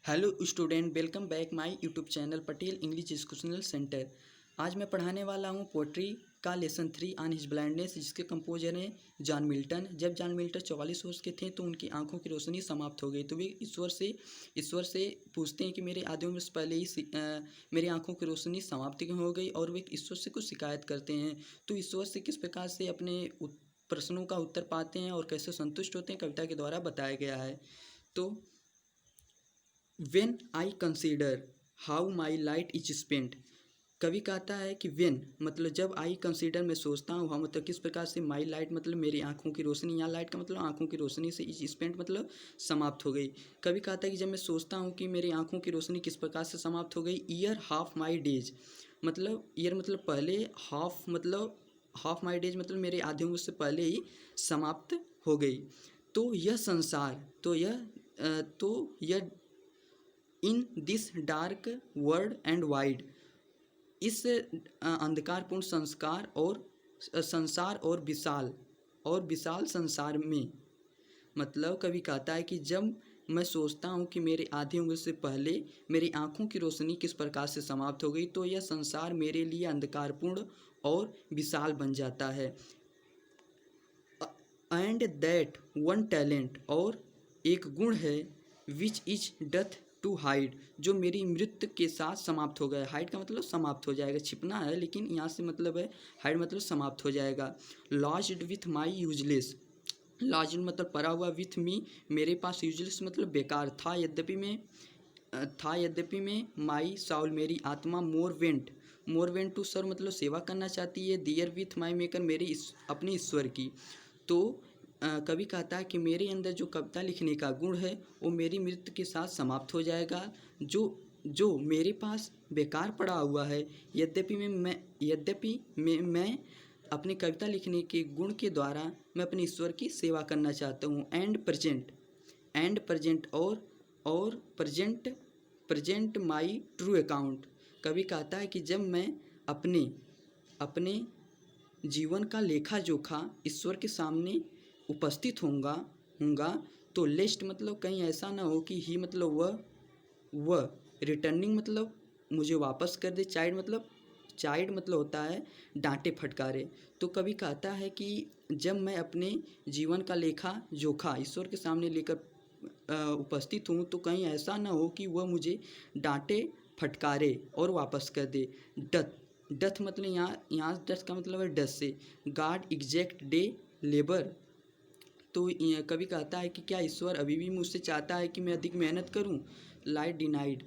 Hello student, welcome back my YouTube channel Patel English educational centre. आज मैं पढ़ाने वाला हूँ पोट्री का लेसन 3 ऑन हिज ब्लाइंडनेस, जिसके कंपोजर हैं जॉन मिल्टन। जब जॉन मिल्टन 44 वर्ष के थे तो उनकी आंखों की रोशनी समाप्त हो गई, तो वे ईश्वर से पूछते हैं कि मेरे आधे उम्र से पहले ही मेरी आंखों की रोशनी समाप्त क्यों हो गई, और वे ईश्वर से कुछ शिकायत करते हैं। तो ईश्वर से किस प्रकार से अपने प्रश्नों का उत्तर पाते हैं और कैसे संतुष्ट होते हैं, कविता के द्वारा बताया गया है। तो when I consider how my light is spent, कवि कहता है कि वेन मतलब जब, आई कंसिडर मैं सोचता हूँ, हाँ मतलब किस प्रकार से, माई लाइट मतलब मेरी आंखों की रोशनी, यहाँ लाइट का मतलब आंखों की रोशनी से, इज स्पेंट मतलब समाप्त हो गई। कवि कहता है कि जब मैं सोचता हूँ कि मेरी आंखों की रोशनी किस प्रकार से समाप्त हो गई। ईयर हाफ माई डेज मतलब, ईयर मतलब पहले, हाफ माई डेज मतलब मेरे आधे उम्र से पहले ही समाप्त हो गई। तो यह संसार, तो यह in this dark world and wide, इस अंधकारपूर्ण संसार और विशाल संसार में, मतलब कवि कहता है कि जब मैं सोचता हूँ कि मेरे आधी उम्र से पहले मेरी आंखों की रोशनी किस प्रकार से समाप्त हो गई, तो यह संसार मेरे लिए अंधकारपूर्ण और विशाल बन जाता है। एंड दैट वन टैलेंट, और एक गुण है, which is death to hide, जो मेरी मृत्यु के साथ समाप्त हो गया। हाइड का मतलब समाप्त हो जाएगा, छिपना है, लेकिन यहाँ से मतलब है हाइड मतलब समाप्त हो जाएगा। Lodged with my useless, lodged मतलब पड़ा हुआ, विथ मी मेरे पास, यूजलेस मतलब बेकार था, यद्यपि मैं माई साउल मेरी आत्मा, मोर वेंट टू सर्व मतलब सेवा करना चाहती है, दियर विथ माई मेकर मेरे अपने ईश्वर की। तो कवि कहता है कि मेरे अंदर जो कविता लिखने का गुण है वो मेरी मृत्यु के साथ समाप्त हो जाएगा, जो मेरे पास बेकार पड़ा हुआ है, यद्यपि मैं अपनी कविता लिखने के गुण के द्वारा मैं अपने ईश्वर की सेवा करना चाहता हूँ। एंड प्रेजेंट और प्रेजेंट माई ट्रू अकाउंट, कवि कहता है कि जब मैं अपने जीवन का लेखा जोखा ईश्वर के सामने उपस्थित होऊंगा, तो लेस्ट मतलब कहीं ऐसा ना हो कि ही मतलब वह रिटर्निंग मतलब मुझे वापस कर दे, चाइल्ड मतलब होता है डांटे फटकारे। तो कवि कहता है कि जब मैं अपने जीवन का लेखा जोखा ईश्वर के सामने लेकर उपस्थित हूँ, तो कहीं ऐसा ना हो कि वह मुझे डांटे फटकारे और वापस कर दे। डथ मतलब यहाँ डथ का मतलब है डस से, गॉड एग्जैक्ट डे लेबर, तो कवि कहता है कि क्या ईश्वर अभी भी मुझसे चाहता है कि मैं अधिक मेहनत करूं। लाइट डिनाइड,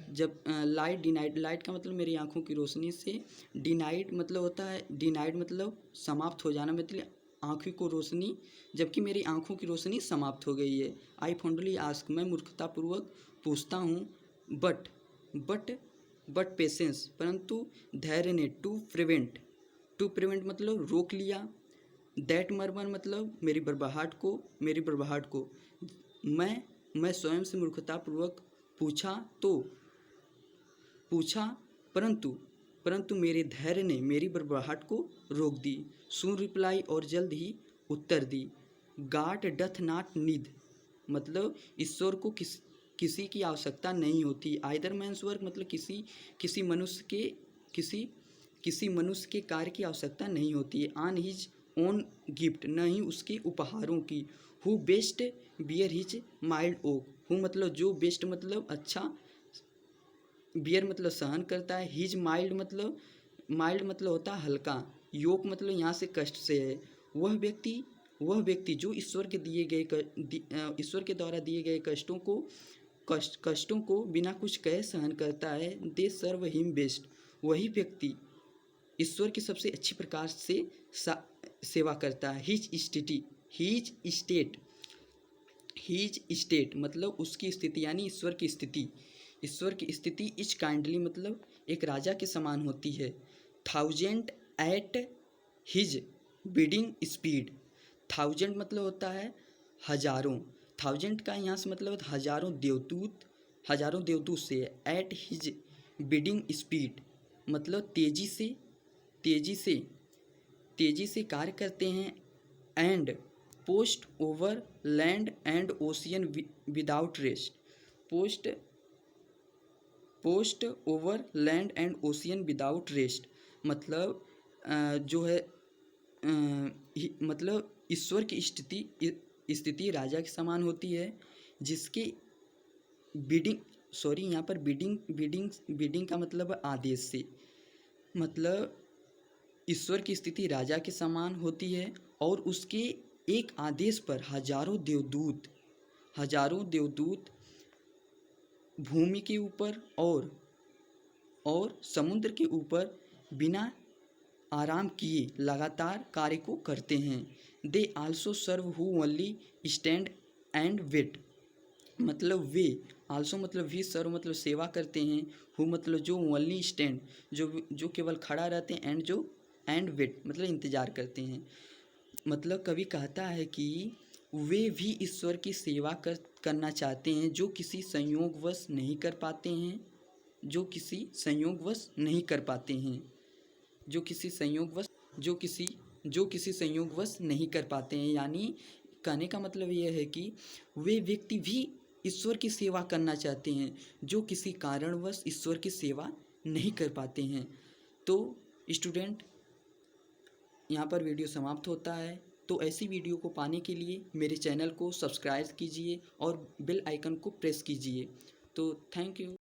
जब लाइट का मतलब मेरी आंखों की रोशनी से, डिनाइड मतलब होता है, डिनाइड मतलब समाप्त हो जाना, मतलब आँखों को रोशनी, जबकि मेरी आंखों की रोशनी समाप्त हो गई है। आई फॉन्डली आस्क मैं मूर्खतापूर्वक पूछता हूँ, बट बट पेशेंस परंतु धैर्य ने, टू प्रिवेंट मतलब रोक लिया, दैट मर्मर मतलब मेरी बर्बाहट को मैं स्वयं से मूर्खतापूर्वक पूछा, परंतु मेरे धैर्य ने मेरी बर्बाहट को रोक दी। सून रिप्लाई और जल्द ही उत्तर दी। गॉड डथ नॉट नीड मतलब ईश्वर को किसी की आवश्यकता नहीं होती। आइदर मैंस वर्क मतलब किसी मनुष्य के कार्य की आवश्यकता नहीं होती है। ऑन हिज ओन गिफ्ट, न ही उसके उपहारों की। Who best bear his mild yoke, who मतलब जो, बेस्ट मतलब अच्छा, बियर मतलब सहन करता है, हिज माइल्ड मतलब होता है हल्का, योक मतलब यहाँ से कष्ट से है। वह व्यक्ति जो ईश्वर के द्वारा दिए गए कष्टों को बिना कुछ कहे सहन करता है। दे सर्व हिम बेस्ट, वही व्यक्ति ईश्वर की सबसे अच्छी प्रकार से सेवा करता है। हीज स्टेट मतलब उसकी स्थिति, यानी ईश्वर की स्थिति इच काइंडली मतलब एक राजा के समान होती है। Thousand at his bidding speed, thousand मतलब होता है हजारों, थाउजेंड का यहाँ से मतलब हजारों देवदूत से। एट हिज बिडिंग स्पीड मतलब तेजी से कार्य करते हैं। And post over land and ocean without rest, post over land and ocean without rest. मतलब जो है मतलब ईश्वर की स्थिति राजा के समान होती है, जिसके बिडिंग सॉरी यहाँ पर बिडिंग का मतलब आदेश से, मतलब ईश्वर की स्थिति राजा के समान होती है और उसके एक आदेश पर हजारों देवदूत भूमि के ऊपर और समुद्र के ऊपर बिना आराम किए लगातार कार्य को करते हैं। They also serve who only stand and wait. मतलब वे आल्सो मतलब भी सर्व मतलब सेवा करते हैं, हु मतलब जो ओनली स्टैंड जो केवल खड़ा रहते हैं, एंड वेट मतलब इंतज़ार करते हैं। मतलब कवि कहता है कि वे भी ईश्वर की सेवा करना चाहते हैं जो किसी संयोगवश नहीं कर पाते हैं, जो किसी संयोगवश नहीं कर पाते हैं, जो किसी संयोगवश नहीं कर पाते हैं। यानी कहने का मतलब यह है कि वे व्यक्ति भी ईश्वर की सेवा करना चाहते हैं जो किसी कारणवश ईश्वर की सेवा नहीं कर पाते हैं। तो स्टूडेंट, यहाँ पर वीडियो समाप्त होता है। तो ऐसी वीडियो को पाने के लिए मेरे चैनल को सब्सक्राइब कीजिए और बेल आइकन को प्रेस कीजिए। तो थैंक यू।